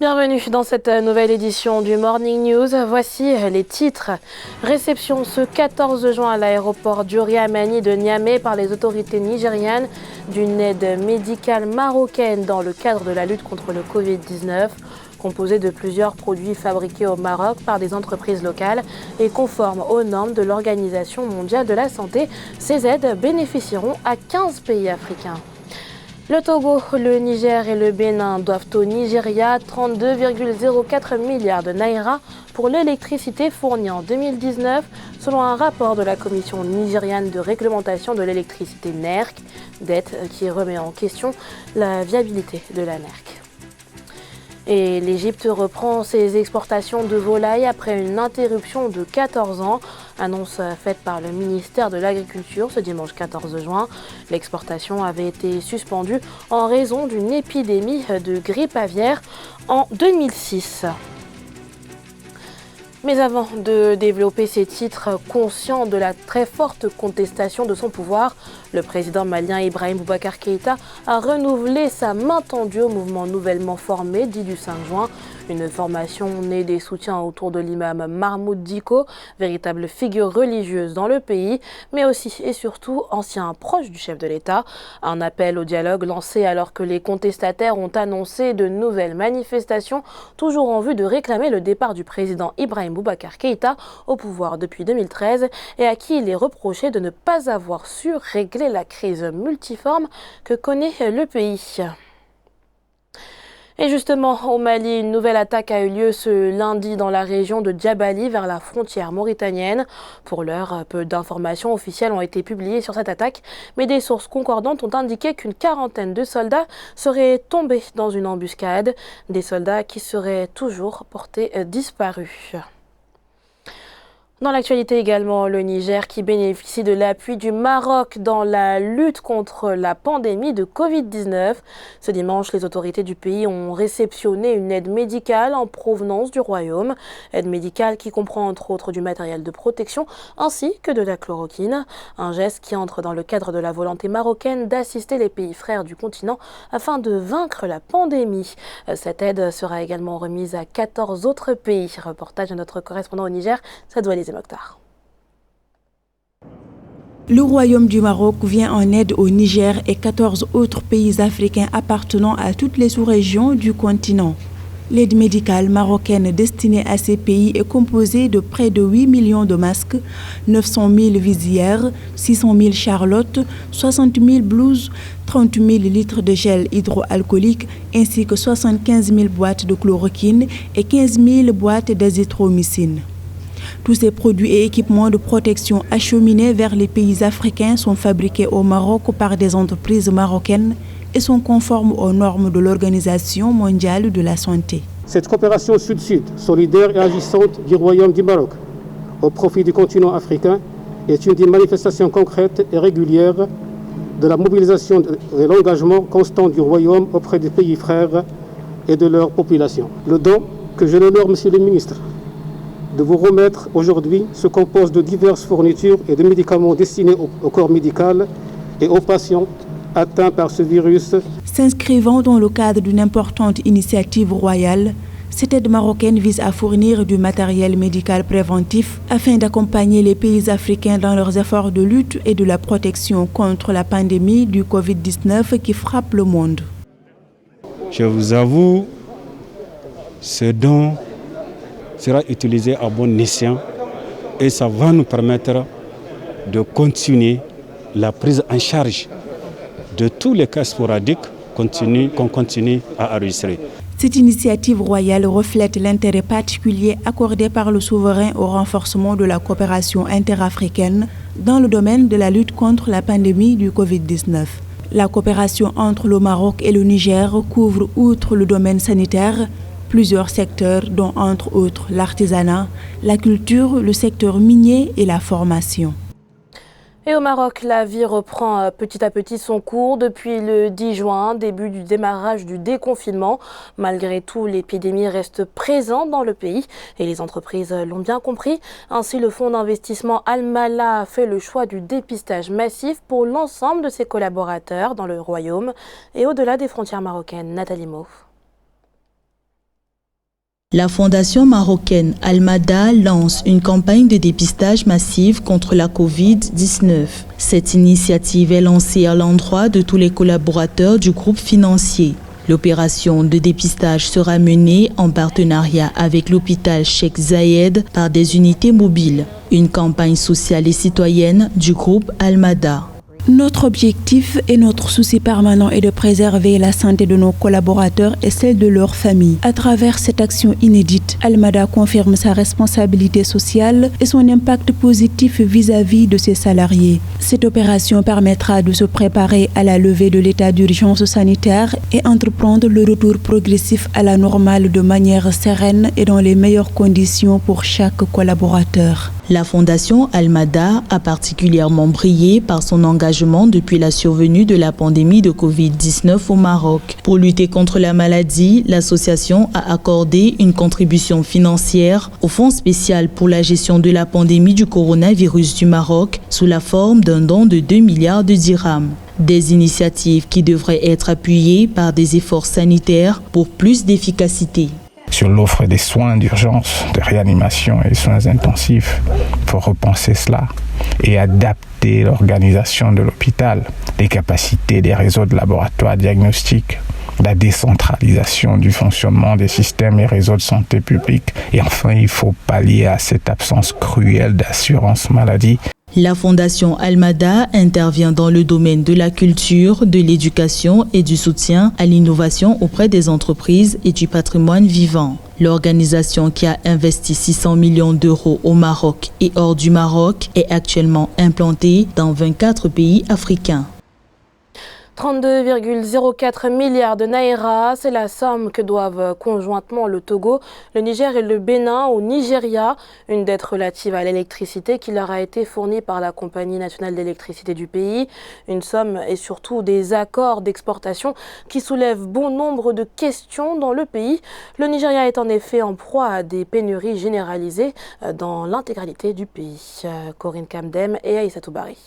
Bienvenue dans cette nouvelle édition du Morning News. Voici les titres. Réception ce 14 juin à l'aéroport Diori Amani de Niamey par les autorités nigérianes d'une aide médicale marocaine dans le cadre de la lutte contre le Covid-19. Composée de plusieurs produits fabriqués au Maroc par des entreprises locales et conformes aux normes de l'Organisation mondiale de la santé, ces aides bénéficieront à 15 pays africains. Le Togo, le Niger et le Bénin doivent au Nigeria 32,04 milliards de naira pour l'électricité fournie en 2019, selon un rapport de la Commission nigériane de réglementation de l'électricité NERC, dette qui remet en question la viabilité de la NERC. Et l'Égypte reprend ses exportations de volailles après une interruption de 14 ans. Annonce faite par le ministère de l'Agriculture ce dimanche 14 juin. L'exportation avait été suspendue en raison d'une épidémie de grippe aviaire en 2006. Mais avant de développer ces titres, conscient de la très forte contestation de son pouvoir, le président malien Ibrahim Boubacar Keïta a renouvelé sa main tendue au mouvement nouvellement formé, dit du 5 juin. Une formation née des soutiens autour de l'imam Mahmoud Dicko, véritable figure religieuse dans le pays, mais aussi et surtout ancien proche du chef de l'État. Un appel au dialogue lancé alors que les contestataires ont annoncé de nouvelles manifestations, toujours en vue de réclamer le départ du président Ibrahim Boubacar Keïta au pouvoir depuis 2013 et à qui il est reproché de ne pas avoir su régler la crise multiforme que connaît le pays. Et justement, au Mali, une nouvelle attaque a eu lieu ce lundi dans la région de Djabali, vers la frontière mauritanienne. Pour l'heure, peu d'informations officielles ont été publiées sur cette attaque, mais des sources concordantes ont indiqué qu'une quarantaine de soldats seraient tombés dans une embuscade, des soldats qui seraient toujours portés disparus. Dans l'actualité également, le Niger qui bénéficie de l'appui du Maroc dans la lutte contre la pandémie de Covid-19. Ce dimanche, les autorités du pays ont réceptionné une aide médicale en provenance du Royaume. Aide médicale qui comprend entre autres du matériel de protection ainsi que de la chloroquine. Un geste qui entre dans le cadre de la volonté marocaine d'assister les pays frères du continent afin de vaincre la pandémie. Cette aide sera également remise à 14 autres pays. Reportage de notre correspondant au Niger, Sadouali Mokhtar. Le Royaume du Maroc vient en aide au Niger et 14 autres pays africains appartenant à toutes les sous-régions du continent. L'aide médicale marocaine destinée à ces pays est composée de près de 8 millions de masques, 900 000 visières, 600 000 charlottes, 60 000 blouses, 30 000 litres de gel hydroalcoolique ainsi que 75 000 boîtes de chloroquine et 15 000 boîtes d'azithromycine. Tous ces produits et équipements de protection acheminés vers les pays africains sont fabriqués au Maroc par des entreprises marocaines et sont conformes aux normes de l'Organisation mondiale de la santé. Cette coopération sud-sud, solidaire et agissante du Royaume du Maroc au profit du continent africain est une des manifestations concrètes et régulières de la mobilisation et l'engagement constant du Royaume auprès des pays frères et de leur population. Le don que j'ai l'honneur, Monsieur le ministre, de vous remettre aujourd'hui se compose de diverses fournitures et de médicaments destinés au corps médical et aux patients atteints par ce virus. S'inscrivant dans le cadre d'une importante initiative royale, cette aide marocaine vise à fournir du matériel médical préventif afin d'accompagner les pays africains dans leurs efforts de lutte et de la protection contre la pandémie du Covid-19 qui frappe le monde. Je vous avoue, ce don sera utilisé à bon escient et ça va nous permettre de continuer la prise en charge de tous les cas sporadiques qu'on continue à enregistrer. Cette initiative royale reflète l'intérêt particulier accordé par le souverain au renforcement de la coopération interafricaine dans le domaine de la lutte contre la pandémie du Covid-19. La coopération entre le Maroc et le Niger couvre, outre le domaine sanitaire, plusieurs secteurs, dont entre autres l'artisanat, la culture, le secteur minier et la formation. Et au Maroc, la vie reprend petit à petit son cours depuis le 10 juin, début du démarrage du déconfinement. Malgré tout, l'épidémie reste présente dans le pays et les entreprises l'ont bien compris. Ainsi, le fonds d'investissement Al-Mala a fait le choix du dépistage massif pour l'ensemble de ses collaborateurs dans le royaume et au-delà des frontières marocaines. Nathalie Mauve. La fondation marocaine Almada lance une campagne de dépistage massive contre la Covid-19. Cette initiative est lancée à l'endroit de tous les collaborateurs du groupe financier. L'opération de dépistage sera menée en partenariat avec l'hôpital Cheikh Zayed par des unités mobiles. Une campagne sociale et citoyenne du groupe Almada. Notre objectif et notre souci permanent est de préserver la santé de nos collaborateurs et celle de leurs familles. À travers cette action inédite, Almada confirme sa responsabilité sociale et son impact positif vis-à-vis de ses salariés. Cette opération permettra de se préparer à la levée de l'état d'urgence sanitaire et entreprendre le retour progressif à la normale de manière sereine et dans les meilleures conditions pour chaque collaborateur. La fondation Almada a particulièrement brillé par son engagement depuis la survenue de la pandémie de Covid-19 au Maroc. Pour lutter contre la maladie, l'association a accordé une contribution financière au Fonds spécial pour la gestion de la pandémie du coronavirus du Maroc sous la forme d'un don de 2 milliards de dirhams. Des initiatives qui devraient être appuyées par des efforts sanitaires pour plus d'efficacité. Sur l'offre des soins d'urgence, de réanimation et soins intensifs. Il faut repenser cela et adapter l'organisation de l'hôpital, les capacités des réseaux de laboratoires diagnostiques, la décentralisation du fonctionnement des systèmes et réseaux de santé publique. Et enfin, il faut pallier à cette absence cruelle d'assurance maladie. La fondation Almada intervient dans le domaine de la culture, de l'éducation et du soutien à l'innovation auprès des entreprises et du patrimoine vivant. L'organisation, qui a investi 600 millions d'euros au Maroc et hors du Maroc, est actuellement implantée dans 24 pays africains. 32,04 milliards de naira, c'est la somme que doivent conjointement le Togo, le Niger et le Bénin au Nigeria, une dette relative à l'électricité qui leur a été fournie par la Compagnie nationale d'électricité du pays. Une somme et surtout des accords d'exportation qui soulèvent bon nombre de questions dans le pays. Le Nigeria est en effet en proie à des pénuries généralisées dans l'intégralité du pays. Corinne Kamdem et Aïssatou Bari.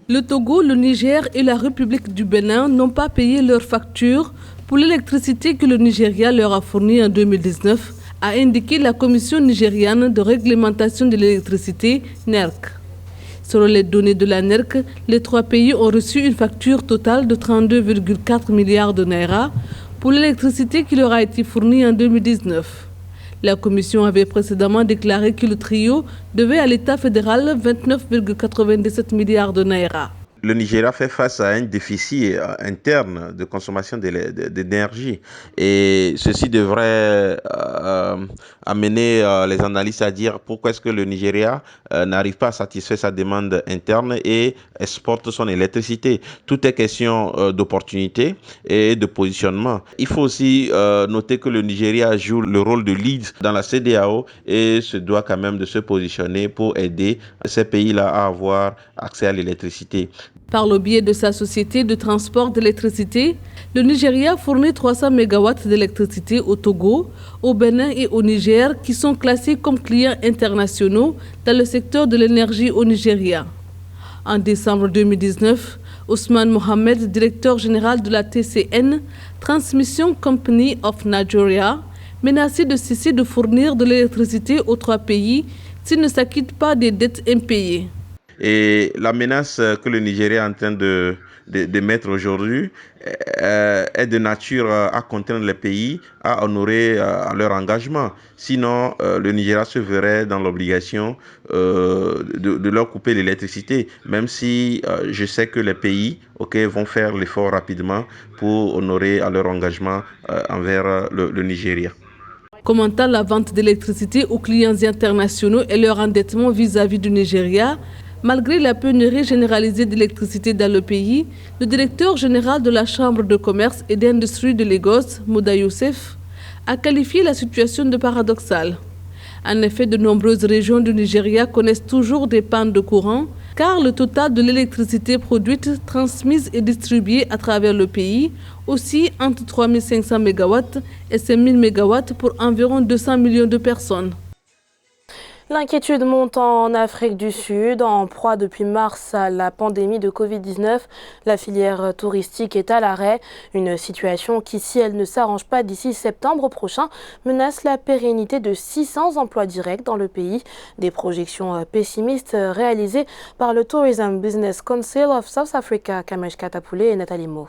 Le Togo, le Niger et la République du Bénin n'ont pas payé leurs factures pour l'électricité que le Nigeria leur a fournie en 2019, a indiqué la Commission nigériane de réglementation de l'électricité, NERC. Selon les données de la NERC, les trois pays ont reçu une facture totale de 32,4 milliards de naira pour l'électricité qui leur a été fournie en 2019. La Commission avait précédemment déclaré que le trio devait à l'État fédéral 29,97 milliards de naira. Le Nigeria fait face à un déficit interne de consommation d'énergie et ceci devrait amener les analystes à dire pourquoi est-ce que le Nigeria n'arrive pas à satisfaire sa demande interne et exporte son électricité. Tout est question d'opportunité et de positionnement. Il faut aussi noter que le Nigeria joue le rôle de lead dans la CEDEAO et se doit quand même de se positionner pour aider ces pays-là à avoir accès à l'électricité. Par le biais de sa société de transport d'électricité, le Nigeria fournit 300 MW d'électricité au Togo, au Bénin et au Niger qui sont classés comme clients internationaux dans le secteur de l'énergie au Nigeria. En décembre 2019, Ousmane Mohamed, directeur général de la TCN, Transmission Company of Nigeria, menaçait de cesser de fournir de l'électricité aux trois pays s'ils ne s'acquittent pas des dettes impayées. Et la menace que le Nigeria est en train de mettre aujourd'hui est de nature à contraindre les pays à honorer leur engagement. Sinon, le Nigeria se verrait dans l'obligation de leur couper l'électricité, même si je sais que les pays vont faire l'effort rapidement pour honorer leur engagement envers le Nigeria. Commentant la vente d'électricité aux clients internationaux et leur endettement vis-à-vis du Nigeria, malgré la pénurie généralisée d'électricité dans le pays, le directeur général de la Chambre de commerce et d'industrie de Lagos, Mouda Youssef, a qualifié la situation de paradoxale. En effet, de nombreuses régions du Nigeria connaissent toujours des pannes de courant, car le total de l'électricité produite, transmise et distribuée à travers le pays oscille entre 3 500 MW et 5 000 MW pour environ 200 millions de personnes. L'inquiétude monte en Afrique du Sud. En proie depuis mars à la pandémie de Covid-19, la filière touristique est à l'arrêt. Une situation qui, si elle ne s'arrange pas d'ici septembre prochain, menace la pérennité de 600 emplois directs dans le pays. Des projections pessimistes réalisées par le Tourism Business Council of South Africa, Kamesh Katapule et Nathalie Mo.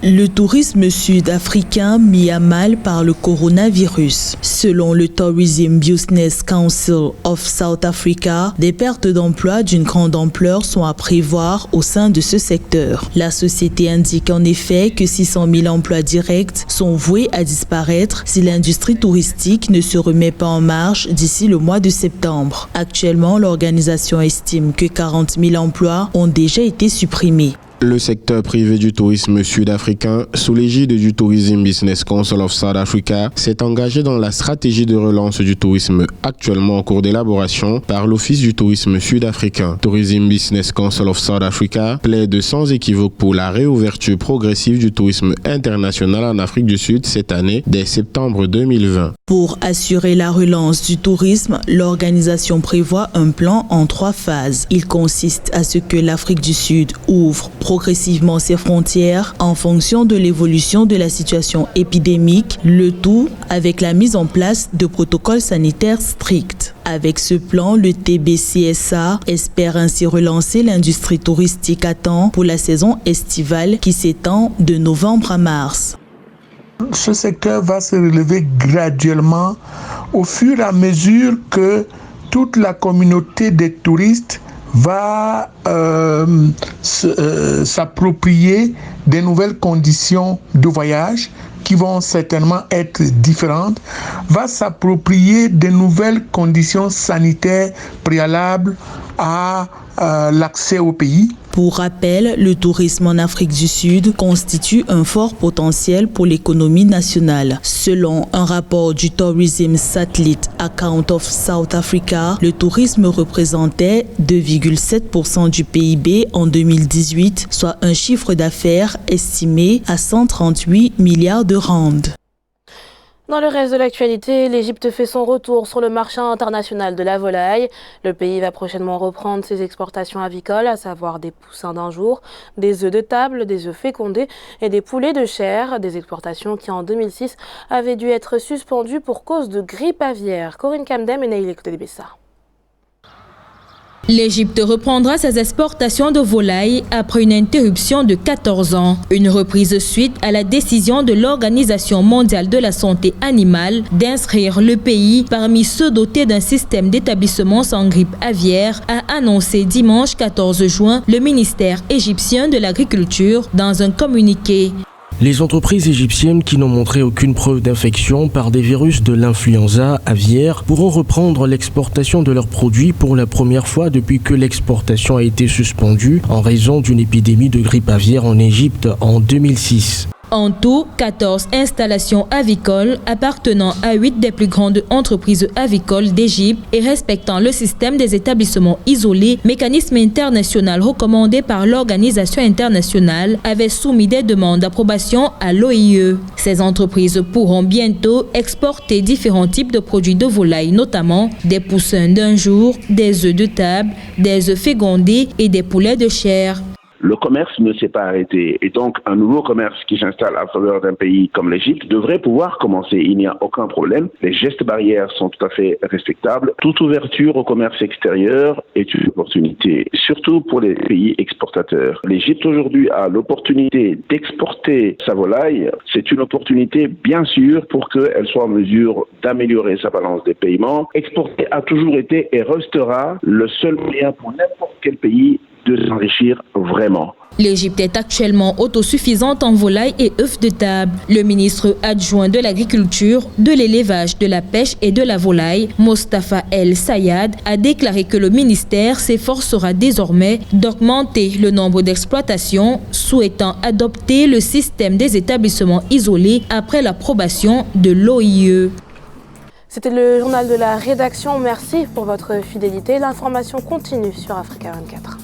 Le tourisme sud-africain mis à mal par le coronavirus. Selon le Tourism Business Council of South Africa, des pertes d'emplois d'une grande ampleur sont à prévoir au sein de ce secteur. La société indique en effet que 600 000 emplois directs sont voués à disparaître si l'industrie touristique ne se remet pas en marche d'ici le mois de septembre. Actuellement, l'organisation estime que 40 000 emplois ont déjà été supprimés. Le secteur privé du tourisme sud-africain, sous l'égide du Tourism Business Council of South Africa, s'est engagé dans la stratégie de relance du tourisme actuellement en cours d'élaboration par l'Office du tourisme sud-africain. Tourism Business Council of South Africa plaide sans équivoque pour la réouverture progressive du tourisme international en Afrique du Sud cette année, dès septembre 2020. Pour assurer la relance du tourisme, l'organisation prévoit un plan en 3 phases. Il consiste à ce que l'Afrique du Sud ouvre progressivement ses frontières en fonction de l'évolution de la situation épidémique, le tout avec la mise en place de protocoles sanitaires stricts. Avec ce plan, le TBCSA espère ainsi relancer l'industrie touristique à temps pour la saison estivale qui s'étend de novembre à mars. Ce secteur va se relever graduellement au fur et à mesure que toute la communauté des touristes va s'approprier des nouvelles conditions de voyage qui vont certainement être différentes, va s'approprier des nouvelles conditions sanitaires préalables à l'accès au pays. Pour rappel, le tourisme en Afrique du Sud constitue un fort potentiel pour l'économie nationale. Selon un rapport du Tourism Satellite Account of South Africa, le tourisme représentait 2,7% du PIB en 2018, soit un chiffre d'affaires estimé à 138 milliards de rand. Dans le reste de l'actualité, l'Égypte fait son retour sur le marché international de la volaille. Le pays va prochainement reprendre ses exportations avicoles, à savoir des poussins d'un jour, des œufs de table, des œufs fécondés et des poulets de chair. Des exportations qui en 2006 avaient dû être suspendues pour cause de grippe aviaire. Corinne Kamdem et Naïl Kotelibessa. L'Égypte reprendra ses exportations de volailles après une interruption de 14 ans. Une reprise suite à la décision de l'Organisation mondiale de la santé animale d'inscrire le pays parmi ceux dotés d'un système d'établissement sans grippe aviaire, a annoncé dimanche 14 juin le ministère égyptien de l'Agriculture dans un communiqué. Les entreprises égyptiennes qui n'ont montré aucune preuve d'infection par des virus de l'influenza aviaire pourront reprendre l'exportation de leurs produits pour la première fois depuis que l'exportation a été suspendue en raison d'une épidémie de grippe aviaire en Égypte en 2006. En tout, 14 installations avicoles appartenant à 8 des plus grandes entreprises avicoles d'Égypte et respectant le système des établissements isolés, mécanisme international recommandé par l'Organisation internationale, avaient soumis des demandes d'approbation à l'OIE. Ces entreprises pourront bientôt exporter différents types de produits de volaille, notamment des poussins d'un jour, des œufs de table, des œufs fécondés et des poulets de chair. Le commerce ne s'est pas arrêté et donc un nouveau commerce qui s'installe à faveur d'un pays comme l'Égypte devrait pouvoir commencer. Il n'y a aucun problème. Les gestes barrières sont tout à fait respectables. Toute ouverture au commerce extérieur est une opportunité, surtout pour les pays exportateurs. L'Égypte aujourd'hui a l'opportunité d'exporter sa volaille. C'est une opportunité bien sûr pour qu'elle soit en mesure d'améliorer sa balance des paiements. Exporter a toujours été et restera le seul moyen pour n'importe quel pays de s'enrichir vraiment. L'Égypte est actuellement autosuffisante en volaille et œufs de table. Le ministre adjoint de l'Agriculture, de l'Élevage, de la Pêche et de la Volaille, Mostafa El Sayad, a déclaré que le ministère s'efforcera désormais d'augmenter le nombre d'exploitations, souhaitant adopter le système des établissements isolés après l'approbation de l'OIE. C'était le journal de la rédaction. Merci pour votre fidélité. L'information continue sur Africa 24.